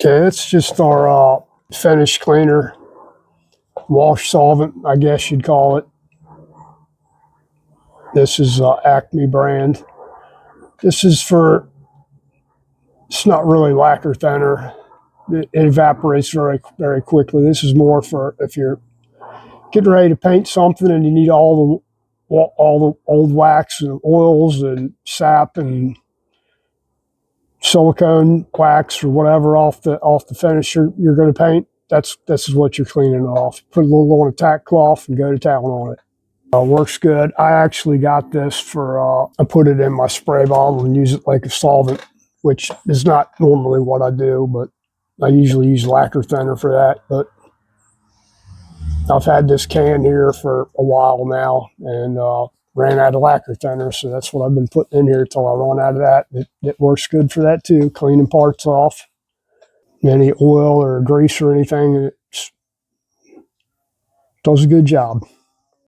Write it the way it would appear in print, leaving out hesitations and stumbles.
Okay, it's just our finish cleaner, wash solvent, I guess you'd call it. This is Acme brand. This is for, it's not really lacquer thinner. It evaporates very, very quickly. This is more for if you're getting ready to paint something and you need all the old wax and oils and sap and silicone wax or whatever off the finish you're going to paint. This is what you're cleaning off. Put a little on a tack cloth and go to town on it. Works good. I actually got this for, I put it in my spray bottle and use it like a solvent, which is not normally what I do, but I usually use lacquer thinner for that. But I've had this can here for a while now and ran out of lacquer thinner, so that's what I've been putting in here until I run out of that. It works good for that too, cleaning parts off. Any oil or grease or anything, it does a good job.